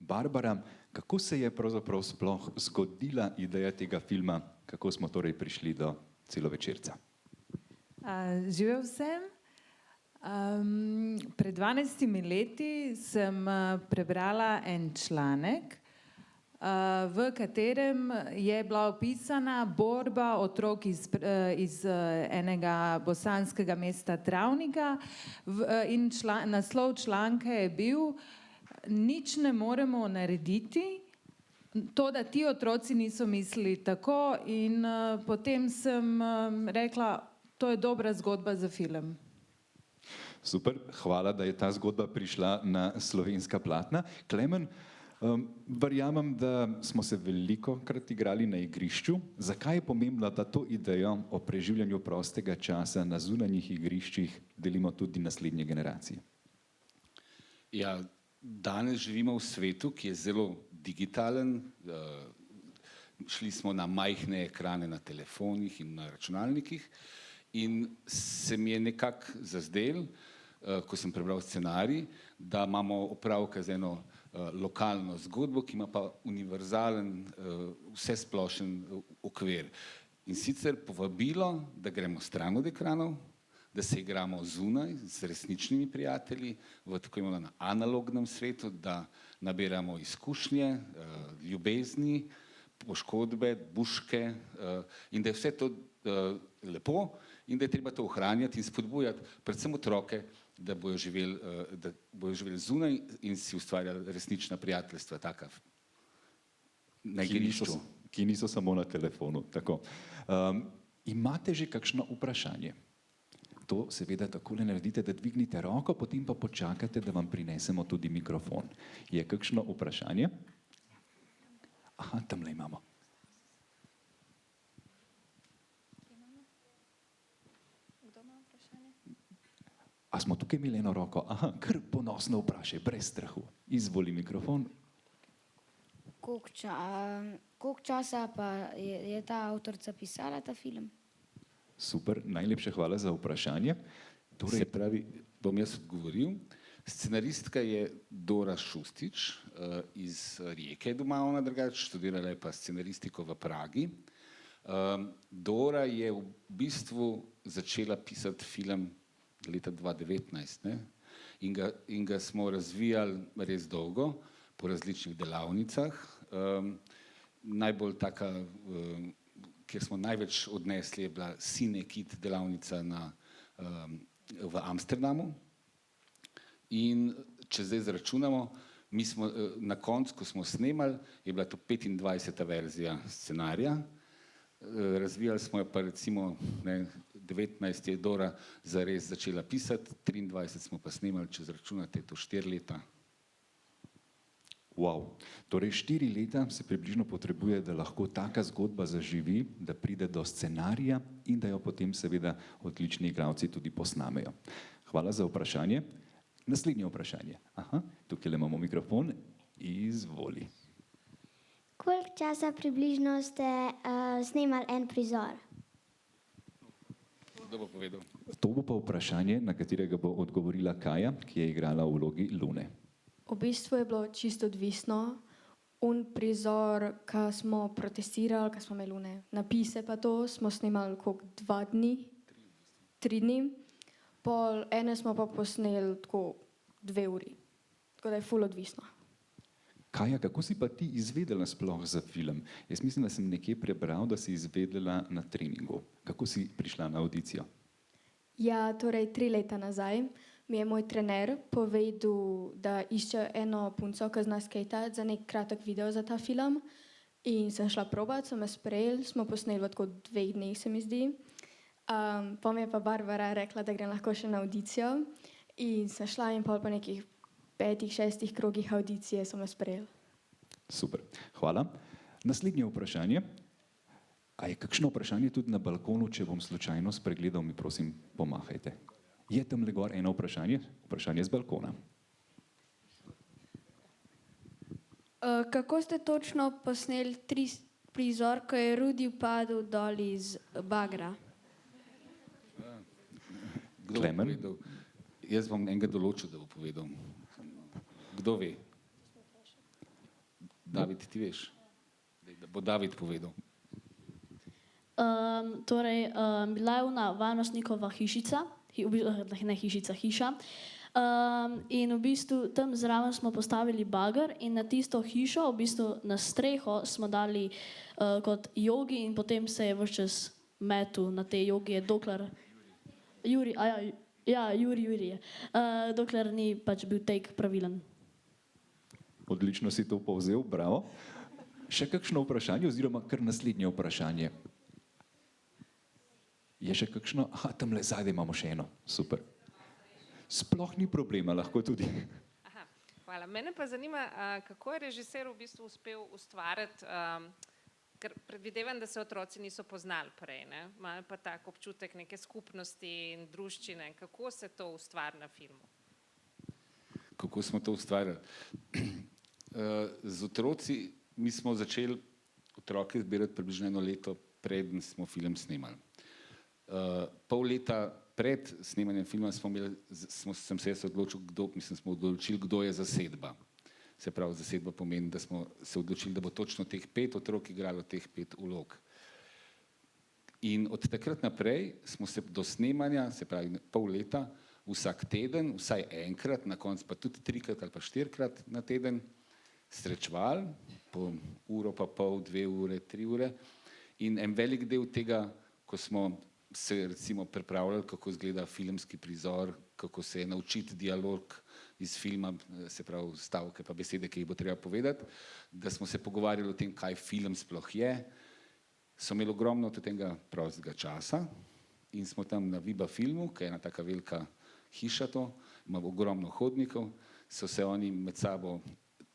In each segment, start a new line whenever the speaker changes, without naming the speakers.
Barbara, kako se je pravzaprav sploh zgodila ideja tega filma, kako smo torej prišli do celovečerca?
Živel sem. Pred 12 leti sem prebrala en članek, v katerem je bila opisana borba otrok iz enega bosanskega mesta Travnika in naslov članka je bil: nič ne moremo narediti, to, da ti otroci niso mislili tako, in potem sem rekla, to je dobra zgodba za film.
Super, hvala, da je ta zgodba prišla na slovenska platna. Klemen, verjamem, da smo se velikokrat igrali na igrišču. Zakaj je pomembno, da to idejo o preživljanju prostega časa na zunanjih igriščih delimo tudi naslednje generacije?
Ja, danes živimo v svetu, ki je zelo digitalen. Šli smo na majhne ekrane na telefonih in na računalnikih in se mi je nekako zazdelo, ko sem prebral scenarij, da imamo opravka z eno lokalno zgodbo, ki ima pa univerzalen, vsesplošen okvir. In sicer povabilo, da gremo stran od ekranov, da se igramo zunaj z resničnimi prijatelji v tako imenovanem analognem svetu, da nabiramo izkušnje, ljubezni, poškodbe, buške, in da je vse to lepo in da je treba to ohranjati in spodbujati predvsem otroke, da bojo živeli zunaj in si ustvarjali resnična prijateljstva, taka na igrišču.
Ki niso samo na telefonu. Tako. Imate že kakšno vprašanje? To seveda takole naredite, da dvignite roko, potem pa počakate, da vam prinesemo tudi mikrofon. Je kakšno vprašanje? Aha, tamle imamo. A smo tukaj imeli eno roko? Aha, kar ponosno vprašaj, brez strahu. Izvoli mikrofon.
Koliko časa pa je ta avtorica pisala ta film?
Super, najlepša hvala za vprašanje.
Se pravi, bom jaz odgovoril. Scenaristka je Dora Šustič iz Rijeke doma, ona drugače, študirala je pa scenaristiko v Pragi. Dora je v bistvu začela pisati film leta 2019, ne? In ga smo razvijali res dolgo po različnih delavnicah. Najbolj taka, kjer smo največ odnesli, je bila Cinekit delavnica v Amsterdamu. In če zdaj zračunamo, mi smo na koncu, ko smo snemali, je bila to 25. verzija scenarija. Razvijali smo jo pa recimo 19 je Dora zares začela pisati, 23 smo pa snemali, če zračunate, je to 4 leta.
Wow. Torej 4 leta se približno potrebuje, da lahko taka zgodba zaživi, da pride do scenarija in da jo potem seveda odlični igralci tudi posnamejo. Hvala za vprašanje. Naslednje vprašanje. Aha, tukaj imamo mikrofon. Izvoli.
Koliko časa približno ste snemali en prizor?
Kdo bo povedal?
To bo pa vprašanje, na katerega bo odgovorila Kaja, ki je igrala v vlogi Lune.
V bistvu je bilo čisto odvisno. Prizor, ki smo protestirali, ki smo imeli napise pa to, smo snemali koliko 2 dni, 3 dni. Pol ene smo pa posneli tako 2 uri. Tako da je ful odvisno.
Kaja, kako si pa ti izvedela sploh za film? Jaz mislim, da sem nekje prebral, da si izvedela na treningu. Kako si prišla na audicijo?
Ja, torej 3 leta nazaj mi je moj trener povedal, da išče eno punco, ki zna skejtati za nek kratek video za ta film. In sem šla probat, so me sprejeli, smo posneli v tako 2 dneh, se mi zdi. Pa mi je pa Barbara rekla, da grem lahko še na audicijo. In sem šla in pol po nekih 5-6 krogih audicije so me sprejeli.
Super, hvala. Naslednje vprašanje. A je kakšno vprašanje tudi na balkonu, če bom slučajno spregledal, mi prosim pomahajte. Je tamle gor eno vprašanje? Vprašanje z balkona.
Kako ste točno posneli prizor, ko je Rudi padel dol iz bagra?
Kdo bo povedal? Jaz bom enega določil, da bo povedal. Kdo ve? David, ti veš? Da bo David povedal.
Bila je ona varnostnikova hišica, ne hišica, hiša. In v bistvu tam zraven smo postavili bager in na tisto hišo, v bistvu na streho smo dali kot jogi in potem se je vse čas metu na te jogije, dokler Juri je, dokler ni pač bil tek pravilen.
Odlično si to povzel, bravo. Še kakšno vprašanje oziroma kar naslednje vprašanje? Je še kakšno? Aha, tamle zadaj imamo še eno. Super. Sploh ni problema, lahko tudi.
Aha, hvala. Mene pa zanima, kako je režiser v bistvu uspel ustvariti, ker predvidevam, da se otroci niso poznali prej, ne? Imajo pa tak občutek neke skupnosti in druščine. Kako se to ustvari na filmu?
Kako smo to ustvarjali? Z otroci mi smo začeli otroke zbirati približno 1 leto, preden smo film snemali. Pol leta pred snemanjem filma sem se odločil, smo odločili, kdo je zasedba. Se pravi, zasedba pomeni, da smo se odločili, da bo točno teh 5 otrok igralo teh 5 vlog. In od takrat naprej smo se do snemanja, se pravi pol leta, vsak teden, vsaj enkrat, na koncu pa tudi 3-krat ali pa 4-krat na teden srečevali, po uro pa pol, 2 ure, 3 ure. In en velik del tega, ko smo se recimo pripravljali, kako izgleda filmski prizor, kako se je naučiti dialog iz filma, se pravi stavke pa besede, ki jih bo treba povedati, da smo se pogovarjali o tem, kaj film sploh je, so imeli ogromno tega prostega časa in smo tam na Viba filmu, ki je ena taka velika hiša to, ima ogromno hodnikov, so se oni med sabo,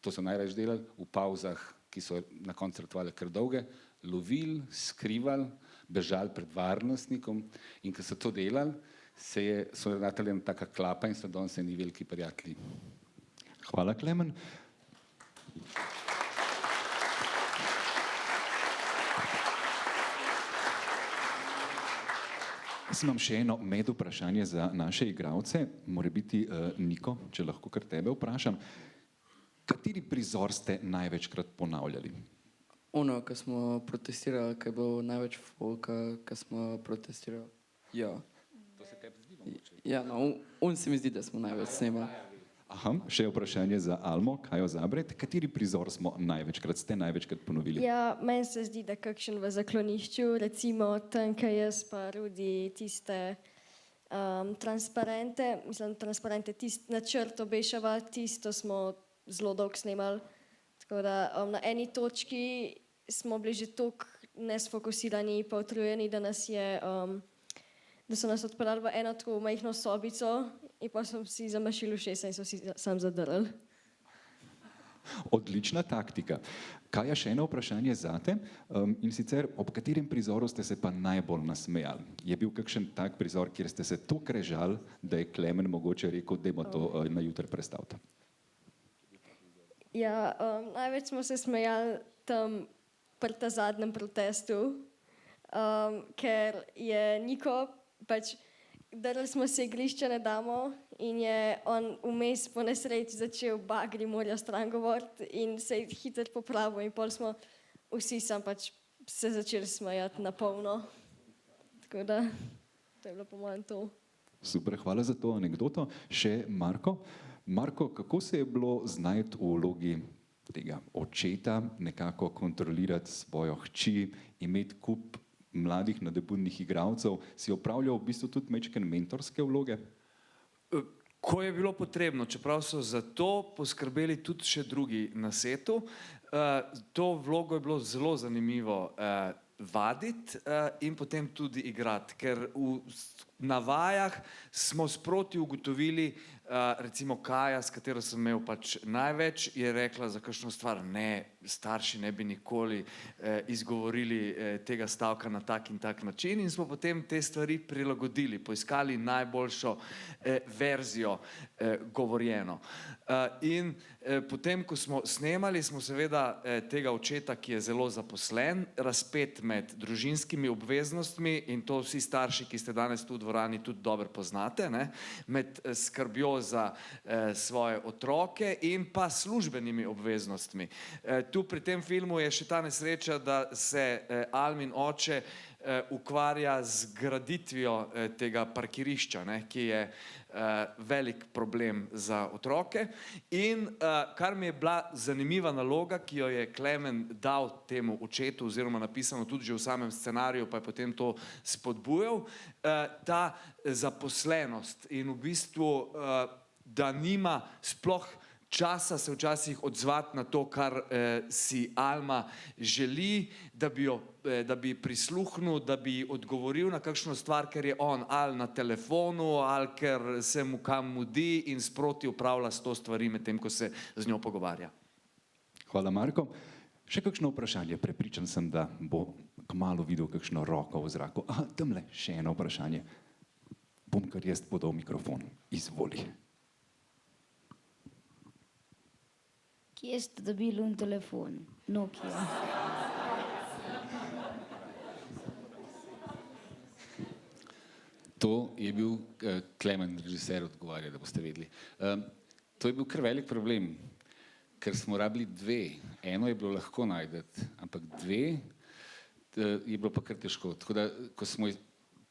to so največ delali, v pavzah, ki so na koncu ratovale kar dolge, lovili, skrivali, bežali pred varnostnikom in ko so to delali, so ratali ena taka klapa in so danes eni veliki prijatelji.
Hvala, Klemen. Jaz imam še eno medvprašanje za naše igralce. Morebiti Niko, če lahko kar tebe vprašam. Kateri prizor ste največkrat ponavljali?
Ono, ko smo protestirali, ko je bilo največ folka, ko smo protestirali. Ja.
To se tebi zdi mogoče?
Ja, no, on se mi zdi, da smo največ snemali.
Aha, še vprašanje za Almo, Kajo Zabret. Kateri prizor ste največkrat ponovili?
Ja, meni se zdi, da kakšen v zaklonišču, recimo tam, kaj jaz pa Rudi tiste transparente, tisti načrt obešava, tisto smo zelo dolgo snemali. Tako da na eni točki smo bili že toliko nesfokusirani pa utrujeni, da so nas odpeljali v eno tako majhno sobico in pa smo si zamašili ušesa in so si sam zadrli.
Odlična taktika. Kaja, še eno vprašanje zate. In sicer, ob katerem prizoru ste se pa najbolj nasmejali? Je bil kakšen tak prizor, kjer ste se toliko režali, da je Klemen mogoče rekel, dajmo to na jutri prestaviti?
Ja, največ smo se smejali tam pri ta zadnjem protestu, ker je Niko, pač drli smo se igrišča ne damo in je on vmes po nesreči začel bagri morja stran govoriti in se je hitro popravil in pol smo vsi sam pač se začeli smejati na polno. Tako da, to je bilo po mojem to.
Super, hvala za to anekdoto. Še Marko. Marko, kako se je bilo znajti v vlogi tega očeta, nekako kontrolirati svojo hči, imeti kup mladih nadebudnih igralcev, si opravljal v bistvu tudi majčkene mentorske vloge?
Ko je bilo potrebno, čeprav so za to poskrbeli tudi še drugi na setu, to vlogo je bilo zelo zanimivo vaditi in potem tudi igrati, ker na vajah smo sproti ugotovili, recimo Kaja, s katero sem imel pač največ, je rekla za kakšno stvar, ne, starši ne bi nikoli izgovorili tega stavka na tak in tak način in smo potem te stvari prilagodili, poiskali najboljšo verzijo. govorjeno. Potem, ko smo snemali, smo seveda tega očeta, ki je zelo zaposlen, razpet med družinskimi obveznostmi, in to vsi starši, ki ste danes tu v dvorani, tudi dobro poznate, ne? Med skrbjo za svoje otroke in pa službenimi obveznostmi. Tu pri tem filmu je še ta nesreča, da se Almin oče ukvarja z graditvijo tega parkirišča, ne, ki je velik problem za otroke. In kar mi je bila zanimiva naloga, ki jo je Klemen dal temu očetu, oziroma napisano tudi že v samem scenariju, pa je potem to spodbujal, ta zaposlenost in v bistvu, da nima sploh časa se včasih odzvati na to, kar si Alma želi, da bi prisluhnil, da bi odgovoril na kakšno stvar, ker je on ali na telefonu, ali ker se mu kam mudi in sproti upravlja s to stvari, medtem ko se z njo pogovarja.
Hvala, Marko. Še kakšno vprašanje? Prepričan sem, da bo kmalu videl kakšno roko v zraku. Aha, tamle, še eno vprašanje. Bom kar jaz podal mikrofon. Izvoli.
Kje ste dobili un telefon? Nokia.
To je bil Klemen, režiser, odgovarja, da boste vedeli. To je bil kar velik problem, ker smo rabili dve. Eno je bilo lahko najdeti, ampak dve je bilo pa kar težko. Tako da, ko smo,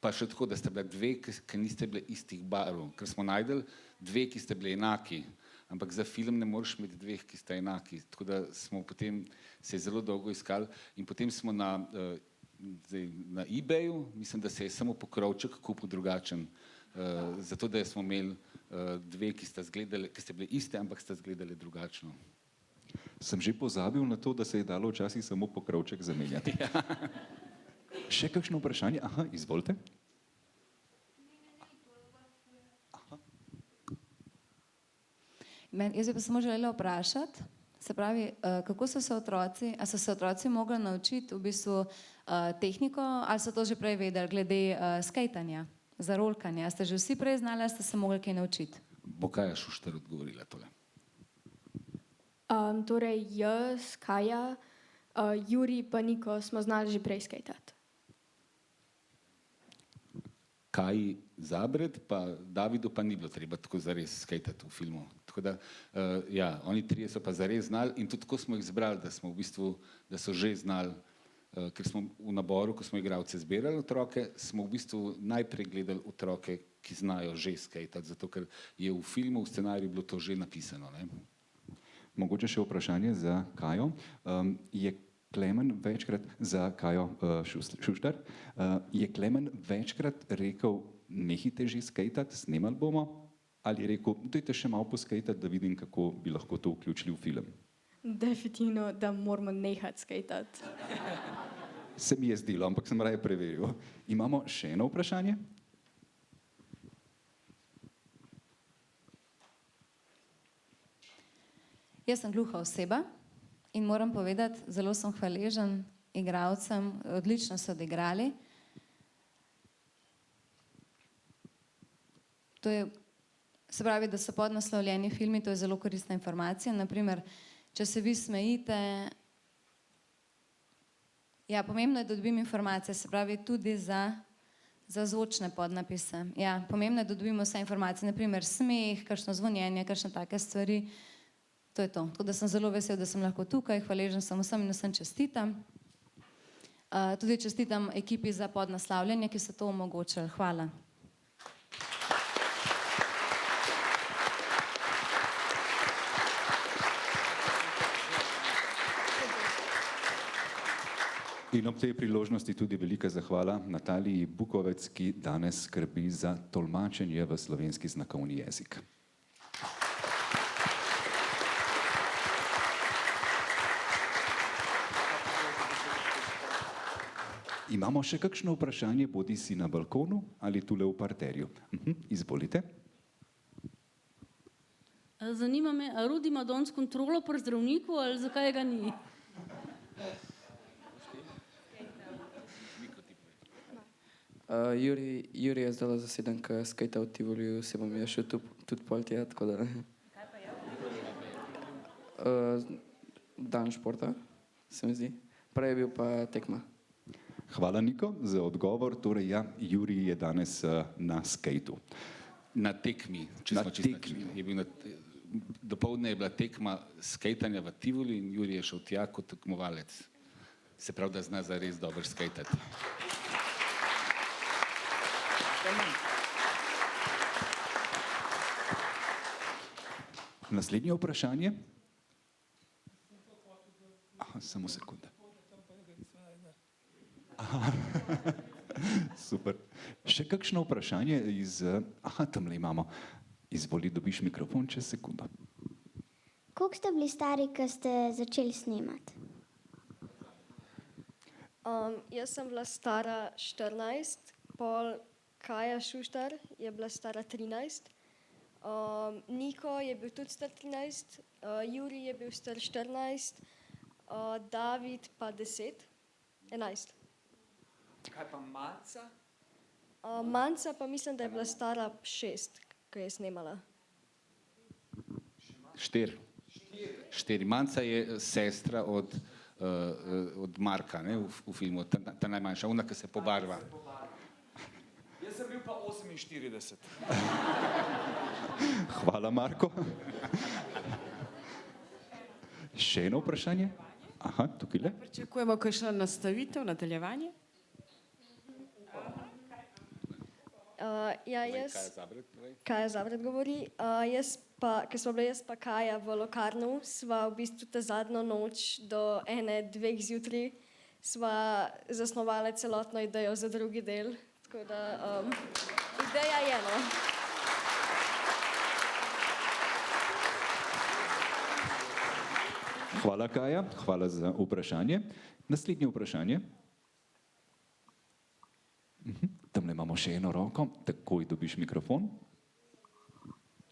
pa še tako, da sta bila dve, ki niste bile istih barv, ker smo najdeli dve, ki ste bili enaki, ampak za film ne moreš imeti dveh, ki sta enaki. Tako da smo potem se zelo dolgo iskali in potem smo na eBayu, mislim, da se je samo pokrovček kupil drugačen, zato da smo imeli dve, ki ste bile iste, ampak sta izgledali drugačno.
Sem že pozabil na to, da se je dalo včasih samo pokrovček zamenjati. Še kakšno vprašanje? Aha, izvolite.
Jaz bi pa samo želela vprašati, se pravi, kako so se otroci mogli naučiti v bistvu tehniko, ali so to že prej vedeli, glede skejtanja, za rolkanje? Ste že vsi prej znali, ali ste se mogli kaj naučiti?
Bo Kaja Šuštar odgovorila tole.
Torej jaz, Kaja, Juri pa Niko smo znali že prej skejtati.
Kaji Zabret, pa Davidu pa ni bilo treba tako zares skejtati v filmu. Tako da, ja, oni trije so pa zares znali in tudi tako smo jih zbrali, da smo v bistvu, da so že znali, ker smo v naboru, ko smo igralce zbirali otroke, smo v bistvu najprej gledali otroke, ki znajo že skejtati, zato ker je v filmu, v scenariju bilo to že napisano, ne.
Mogoče še vprašanje za Kajo. Je Klemen večkrat za Kajo Šuštar, je Klemen večkrat rekel, nehite že skejtati, snemali bomo, ali je rekel, dajte še malo poskejtati, da vidim, kako bi lahko to vključili v film?
Definitivno, da moramo nehati skejtati.
Se mi je zdelo, ampak sem raje preveril. Imamo še eno vprašanje?
Jaz sem gluha oseba in moram povedati, zelo sem hvaležen igralcem, odlično so odigrali. To je, se pravi, da so podnaslovljeni filmi, to je zelo koristna informacija. Naprimer, če se vi smejite, ja, pomembno je, da dobim informacije, se pravi, tudi za zvočne podnapise. Ja, pomembno je, da dobimo vse informacije, naprimer smeh, kakšno zvonjenje, kakšne take stvari. To je to. Tako da sem zelo vesel, da sem lahko tukaj, hvaležen sem vsem in vsem čestitam. Tudi čestitam ekipi za podnaslavljanje, ki so to omogočili. Hvala.
In ob tej priložnosti tudi velika zahvala Nataliji Bukovec, ki danes skrbi za tolmačenje v slovenski znakovni jezik. Imamo še kakšno vprašanje, bodi si na balkonu ali tule v parterju. Izvolite.
Zanima me, a Rudi ima danes kontrolo pri zdravniku ali zakaj ga ni?
Juri je zdaj zaseden, ker skejta v Tivoliju, se bom jaz še tudi pol tja, tako da.
Kaj pa je?
Dan športa, se mi zdi. Prej je bil pa tekma.
Hvala, Niko, za odgovor. Torej, ja, Jurij je danes na skejtu.
Na tekmi, če
Na
smo čisto
tekmi.
natančni. Je bil dopoldne je bila tekma skejtanja v Tivoli in Jurij je šel tja kot tekmovalec. Se pravi, da zna zares dobro skejtati.
Naslednje vprašanje. Aha, samo sekunda. Aha. Super. Še kakšno vprašanje iz... Aha, tamle imamo. Izvoli, dobiš mikrofon čez sekundo.
Koliko ste bili stari, ko ste začeli snemati?
Jaz sem bila stara 14, pol Kaja Šuštar je bila stara 13, Niko je bil tudi star 13, Jurij je bil star 14, David pa 10, 11.
Kaj pa Manca?
Manca pa mislim, da je bila stara 6, ko je snemala.
4. Manca je sestra od Marka, ne, v filmu, ta najmanjša, ona, ki se pobarva.
Jaz sem bil pa 48.
Hvala, Marko. Še eno vprašanje? Aha, tukaj le.
Pričakujemo kakšno nastavitev, nadaljevanje?
Kaja Zabret govori. Jaz pa, ker smo bili jaz pa Kaja v Lokarnu, sva v bistvu ta zadnjo noč do 1-2 zjutraj sva zasnovala celotno idejo za drugi del. Tako da ideja je eno.
Hvala, Kaja. Hvala za vprašanje. Naslednje vprašanje. Tamle imamo še eno roko. Takoj dobiš mikrofon.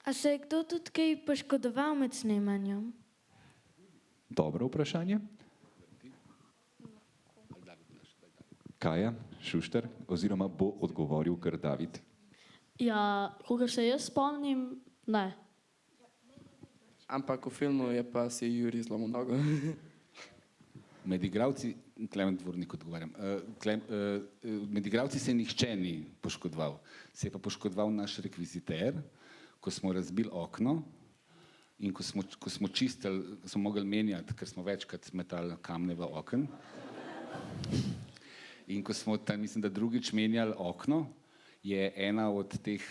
A se je kdo tudi kaj poškodoval med snemanjem?
Dobro vprašanje. Kaja Šuštar, oziroma bo odgovoril kar David.
Ja, kolikor se jaz spomnim, ne.
Ampak v filmu je pa si Jurij zlomil nogo.
Med igralci, Klemen Dvornik odgovarjam, med igralci se nihče ni poškodoval. Se je pa poškodoval naš rekviziter, ko smo razbili okno in ko smo čistili, smo mogli menjati, ker smo večkrat metali kamne v oken. In ko smo tam, mislim, da drugič menjali okno, je ena od teh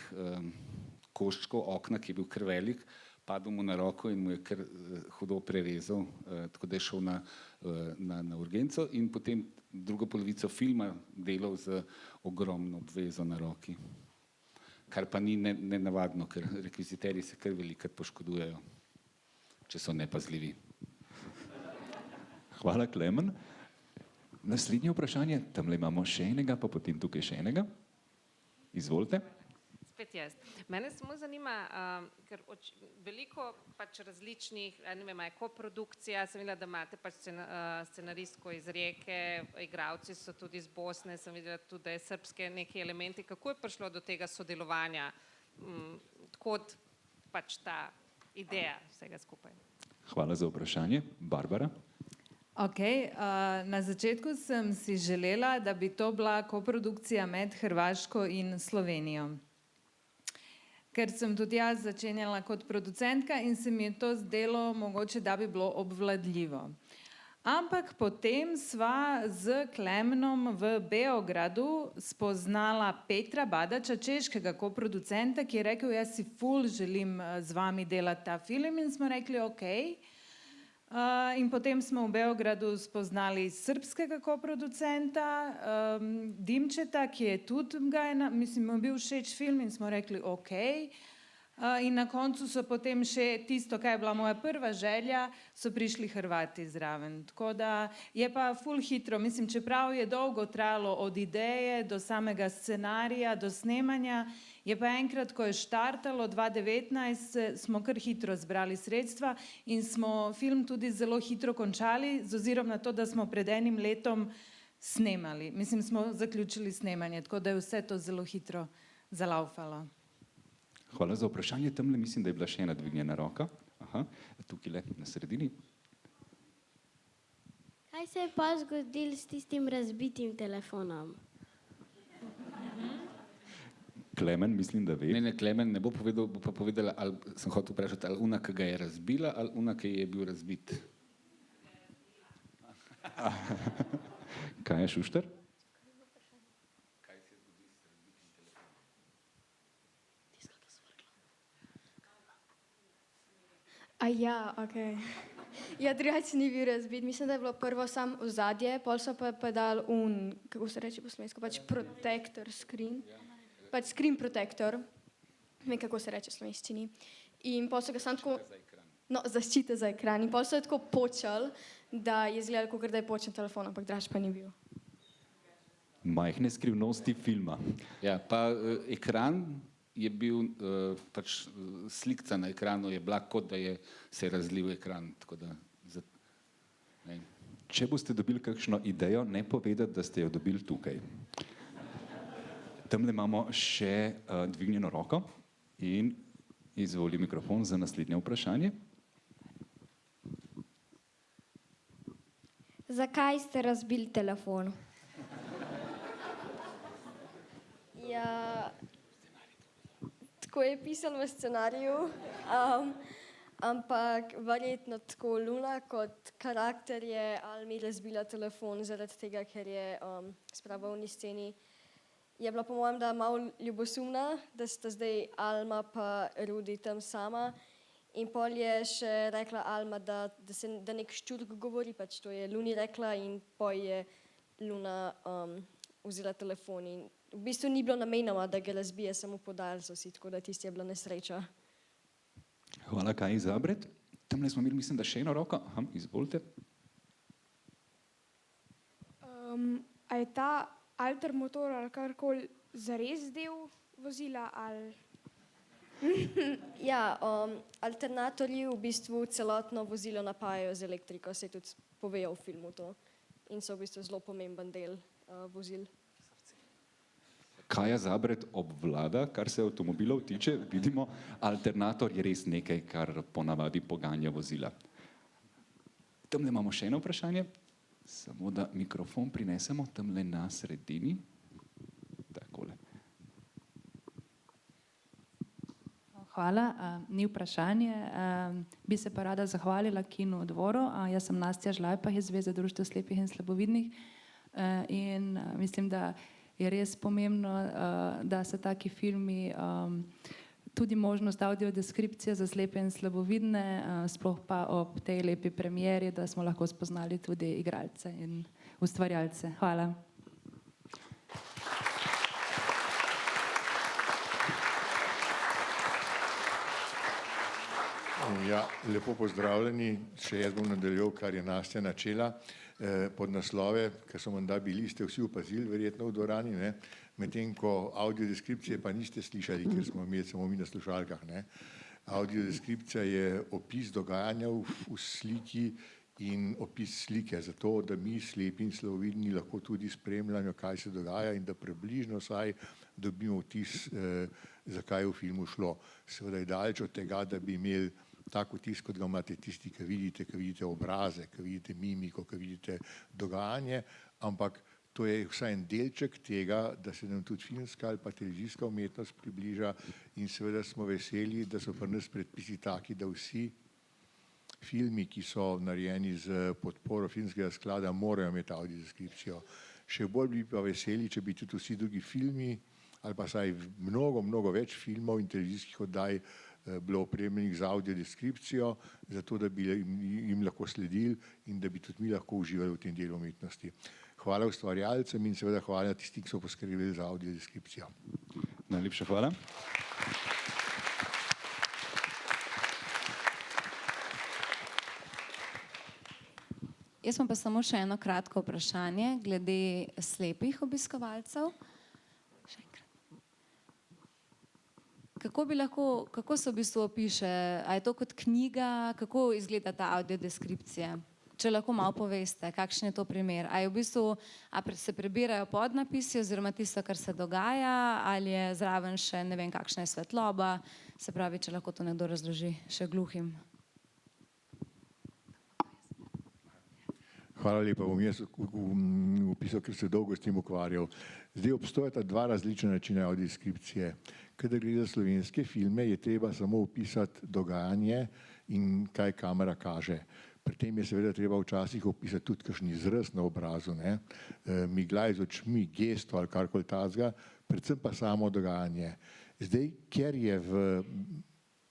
koščkov okna, ki je bil kar velik, padel mu na roko in mu je kar hudo prerezal, tako da je šel na urgenco in potem drugo polovico filma delal z ogromno obvezo na roki. Kar pa ni nenavadno, ker rekviziterji se kar velikokrat poškodujejo, če so nepazljivi.
Hvala, Klemen. Naslednje vprašanje, tamle imamo še enega, pa potem tukaj še enega. Izvolite.
Spet jaz. Mene samo zanima, ker veliko pač različnih, ne vem, je koprodukcija, sem videla, da imate pač scenaristko iz Rijeke, igralci so tudi iz Bosne, sem videla tudi, da je srpske neki elementi. Kako je prišlo do tega sodelovanja, kot pač ta ideja vsega skupaj?
Hvala za vprašanje. Barbara.
Ok, na začetku sem si želela, da bi to bila koprodukcija med Hrvaško in Slovenijo. Ker sem tudi jaz začenjala kot producentka in se mi je to zdelo mogoče, da bi bilo obvladljivo. Ampak potem sva z Klemenom v Beogradu spoznala Petra Badača, češkega koproducenta, ki je rekel, jaz si ful želim z vami delati ta film in smo rekli ok. In potem smo v Beogradu spoznali srpskega koproducenta, Dimčeta, ki je tudi mislim, bil všeč film in smo rekli ok. In na koncu so potem še tisto, kaj je bila moja prva želja, so prišli Hrvati zraven. Tako da je pa ful hitro, mislim, čeprav je dolgo trajalo od ideje do samega scenarija, do snemanja, je pa enkrat, ko je štartalo 2019, smo kar hitro zbrali sredstva in smo film tudi zelo hitro končali, z ozirom na to, da smo pred enim letom snemali. Mislim, smo zaključili snemanje, tako da je vse to zelo hitro zalaufalo.
Hvala za vprašanje. Tamle mislim, da je bila še ena dvignjena roka. Aha, tukaj le na sredini.
Kaj se je pa zgodilo s tistim razbitim telefonom?
Klemen, mislim, da ve.
Ne, Klemen ne bo povedal, bo pa povedala, ali sem hotel vprašati, ali una, ki ga je razbila, ali una, ki je bil razbit.
Kaj je Šušter?
Ja, ok. Ja, drugače ni bil razbit. Mislim, da je bilo prvo samo ozadje, pol so pa dal kako se reče po slovensko, pač protektor screen. Pač screen protector. Ne vem, kako se reče v slovenščini. In pol so ga samo tako... No, zaščita za ekran. In pol so tako počeli, da je izgledalo, kot da je počen telefon, ampak draž pa ni bil.
Majhne skrivnosti filma.
Ja, pa ekran je bil, pač slikca na ekranu je bila, kot da je se razlil ekran. Tako da,
Če boste dobili kakšno idejo, ne povedati, da ste jo dobili tukaj. Tamle imamo še dvignjeno roko in izvoli mikrofon za naslednje vprašanje.
Zakaj ste razbili telefon?
Ja, tako je pisalo v scenariju, ampak verjetno tako Luna kot karakter je Almi razbila telefon zaradi tega, ker je sprava v eni sceni. Je bila po mojem, da malo ljubosumna, da sta zdaj Alma pa Rudi tam sama. In pol je še rekla Alma, da nek ščurk govori, pač to je Luni rekla in pol je Luna vzela telefon. In v bistvu ni bilo namenoma, da ga razbije, samo podajali so si, tako da tisti je bila nesreča.
Hvala, Kaji Zabret. Tamle smo imeli, mislim, da še eno roko. Aha, izvolite.
A je ta alter motor ali karkoli zares del vozila ali...
Ja, alternatorji v bistvu celotno vozilo napajajo z elektriko, se tudi povejo v filmu to. In so v bistvu zelo pomemben del vozil.
Kaja Zabret obvlada, kar se avtomobilov tiče. Vidimo, alternator je res nekaj, kar ponavadi poganja vozila. Tamle imamo še eno vprašanje. Samo da mikrofon prinesemo tamle na sredini. Takole.
Hvala, ni vprašanje. Bi se pa rada zahvalila Kinu Dvoru. Jaz sem Nastja Žlajpah iz Zveze društev slepih in slabovidnih in mislim, da je res pomembno, da se taki filmi, tudi možnost audiodeskripcije za slepe in slabovidne, sploh pa ob tej lepi premieri, da smo lahko spoznali tudi igralce in ustvarjalce. Hvala.
Ja, lepo pozdravljeni. Še jaz bom nadaljeval, kar je Nastja načela. Pod naslove, ker so menda bili, ste vsi opazili, verjetno v dvorani, medtem ko audiodeskripcije pa niste slišali, ker smo imeli samo mi na slušalkah. Audiodeskripcija je opis dogajanja v sliki in opis slike, zato da mi slepi in slabovidni lahko tudi spremljamo, kaj se dogaja in da približno vsaj dobimo vtis, zakaj je v filmu šlo. Seveda je daleč od tega, da bi imeli tak vtis, kot ga imate tisti, ki vidite obraze, ki vidite mimiko, ki vidite dogajanje, ampak to je vsaj en delček tega, da se nam tudi filmska ali pa televizijska umetnost približa in seveda smo veseli, da so pri nas predpisi taki, da vsi filmi, ki so narejeni z podporo filmskega sklada, morajo imeti audiodeskripcijo. Še bolj bi pa veseli, če bi tudi vsi drugi filmi ali pa saj mnogo več filmov in televizijskih oddaj bilo opremljenih z audiodeskripcijo, zato da bi jim lahko sledili in da bi tudi mi lahko uživali v tem delu umetnosti. Hvala ustvarjalcem in seveda hvala tistim, ki so poskrbeli za audiodeskripcijo.
Najlepša hvala.
Jaz imam pa samo še eno kratko vprašanje glede slepih obiskovalcev. Kako se v bistvu opiše? A je to kot knjiga? Kako izgleda ta audiodeskripcija? če lahko malo poveste, kakšen je to primer. A je v bistvu, se prebirajo podnapisi oziroma tisto, kar se dogaja, ali je zraven še ne vem, kakšna je svetloba, se pravi, če lahko to nekdo razloži še gluhim.
Hvala lepa, bom jaz opisal, ker se dolgo s tem ukvarjal. Zdaj obstojata dva različna načina audiodeskripcije. Kadar gre za slovenske filme, je treba samo opisati dogajanje in kaj kamera kaže. Pri tem je seveda treba včasih opisati tudi kakšen izraz na obrazu, ne? Miglaj z očmi, gesto ali karkoli takega, predvsem pa samo dogajanje. Zdaj, ker je v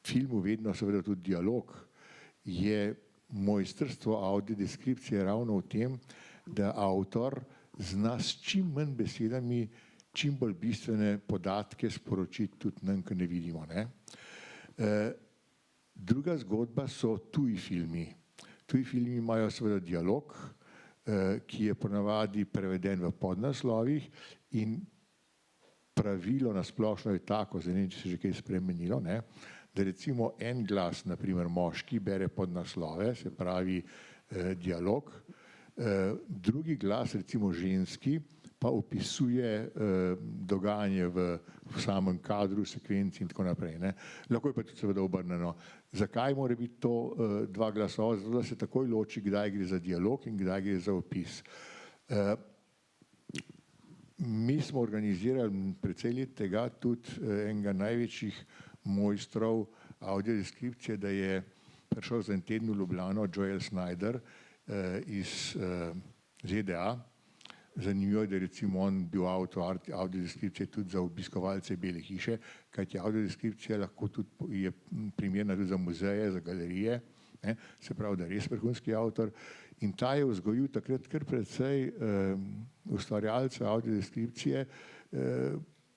filmu vedno seveda tudi dialog, je mojstrstvo audiodeskripcije ravno v tem, da avtor zna s čim manj besedami čim bolj bistvene podatke sporočiti tudi nam, ki ne vidimo. Ne? Druga zgodba so tuji filmi. Tuji filmi imajo seveda dialog, ki je ponavadi preveden v podnaslovih in pravilo nasplošno je tako, zdaj ne vem, če se že kaj spremenilo, ne? Da recimo en glas, naprimer moški, bere podnaslove, se pravi dialog, drugi glas, recimo ženski, pa opisuje dogajanje v samem kadru, sekvenci in tako naprej. Ne? Lahko je pa tudi seveda obrnjeno. Zakaj mora biti to dva glasova? Zato, da se takoj loči, kdaj gre za dialog in kdaj gre za opis. Mi smo organizirali precej let tega tudi enega največjih mojstrov audiodeskripcije, da je prišel za en teden v Ljubljano Joel Snyder iz ZDA. Zanimivo je, da recimo on bil avtor audiodeskripcije tudi za obiskovalce Bele hiše, kajti audiodeskripcija lahko tudi je primerna tudi za muzeje, za galerije, ne? Se pravi, da je res vrhunski avtor. In ta je vzgojil takrat kar precej ustvarjalcev audiodeskripcije.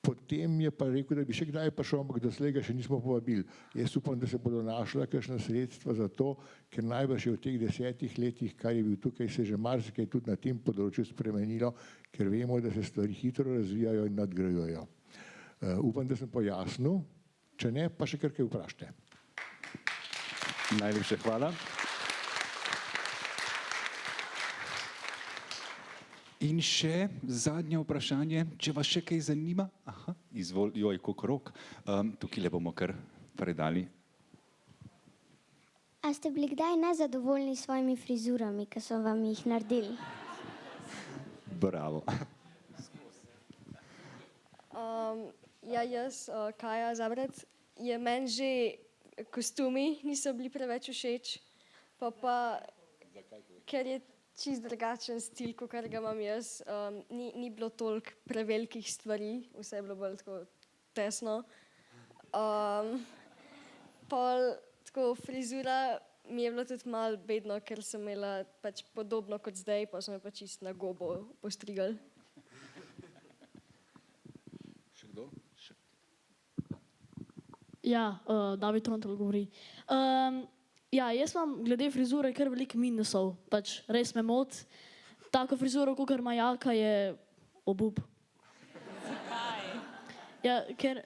Potem je pa rekel, da bi še kdaj prišel, ampak doslej ga še nismo povabili. Jaz upam, da se bodo našla kakšna sredstva za to, ker najbrž je v teh 10 letih, kar je bil tukaj, se že marsikaj tudi na tem področju spremenilo, ker vemo, da se stvari hitro razvijajo in nadgrajujejo. Upam, da sem pojasnil, če ne, pa še kar kaj vprašajte.
Najlepša hvala. In še zadnje vprašanje, če vas še kaj zanima. Aha, joj, koliko rok. Tukaj le bomo kar predali.
A ste bili kdaj nezadovoljni s svojimi frizurami, ki so vam jih naredili?
Bravo.
Ja, jaz, Kaja Zabrec, je meni že kostumi niso bili preveč všeč, pa ker je čist drugačen stil, kot ga imam jaz. Ni bilo toliko prevelikih stvari, vse je bilo bolj tako tesno. Pol tako frizura mi je bilo tudi malo bedno, ker sem imela pač podobno kot zdaj, pa sem jo pač čist na gobo postrigali.
Še kdo?
Ja, David Trontelj govori. Ja, jaz imam glede frizure kar veliko minusov, pač res me moti. Tako frizuro, kakor ima Jaka, je obup.
Zakaj?
Ja, ker...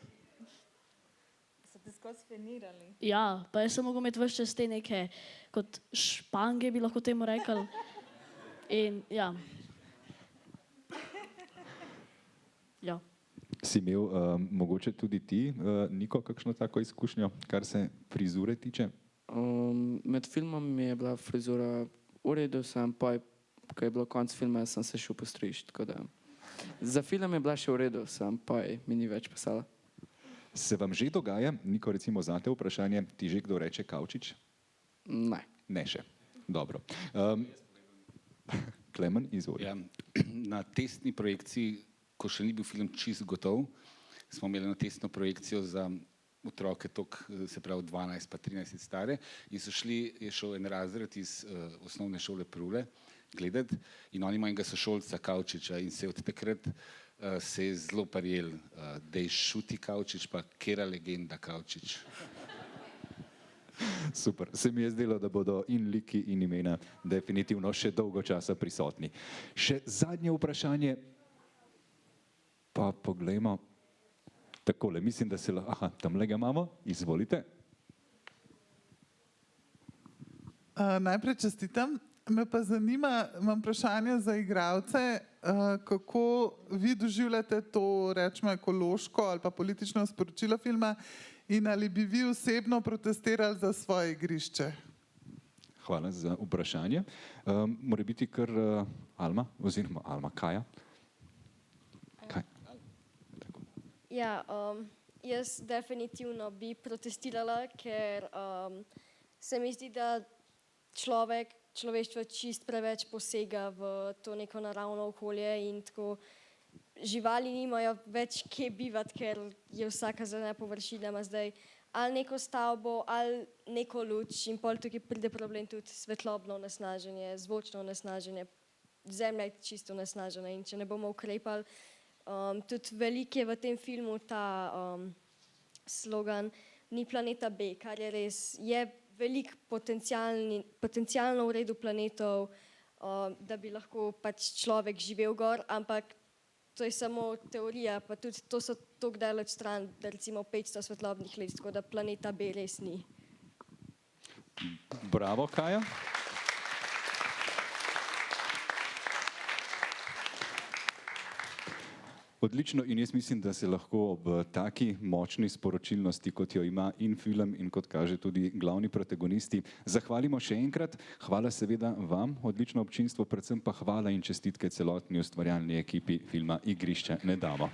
So te skozi fenirali?
Ja, pa jaz sem mogel imeti ves čas te neke, kot špange bi lahko temu rekli. In ja. Ja.
Si imel mogoče tudi ti, Niko, kakšno tako izkušnjo, kar se frizure tiče?
Med filmom mi je bila frizura v redu, pa ko je bilo konc filma, sem se šel postriči. Za film je bila še v redu, pa mi ni več pisala.
Se vam že dogaja, Niko, recimo zate vprašanje, ti že kdo reče Kavčič?
Ne.
Ne še. Dobro. Klemen, izvoli.
Ja, na testni projekciji, ko še ni bil film čist gotov, smo imeli na testno projekcijo za otroke, se pravi 12 pa 13 stare, in je šel en razred iz osnovne šole Prule gledati in oni imajo enega sošolca Kavčiča in se od takrat se je zelo prijel, da je šuti Kavčič, pa kera legenda Kavčič.
Super, se mi je zdelo, da bodo in liki in imena definitivno še dolgo časa prisotni. Še zadnje vprašanje, pa poglejmo. Takole, mislim, da se lahko... Aha, tamle ga imamo, izvolite.
Najprej čestitam. Me pa zanima, imam vprašanje za igralce, kako vi doživljate to, rečemo, ekološko ali pa politično sporočilo filma in ali bi vi osebno protestirali za svoje igrišče?
Hvala za vprašanje. Mora biti kar Alma, oziroma Alma Kaja.
Ja, jaz definitivno bi protestirala, ker se mi zdi, da človeštvo čist preveč posega v to neko naravno okolje in tako živali nimajo več kje bivati, ker je vsaka zelena površina, ima zdaj ali neko stavbo ali neko luč in pol tukaj pride problem tudi svetlobno onesnaženje, zvočno onesnaženje, zemlja je čisto onesnažena in če ne bomo ukrepali, tudi veliko je v tem filmu ta slogan Ni planeta B, kar je res, je veliko potencialno v redu planetov, da bi lahko pač človek živel gor, ampak to je samo teorija, pa tudi to so toliko daleč stran, da recimo 500 svetlobnih let, tako da planeta B res ni.
Bravo, Kaja. Odlično in jaz mislim, da se lahko ob taki močni sporočilnosti, kot jo ima in film in kot kaže tudi glavni protagonisti, zahvalimo še enkrat. Hvala seveda vam, odlično občinstvo, predvsem pa hvala in čestitke celotni ustvarjalni ekipi filma Igrišče ne damo.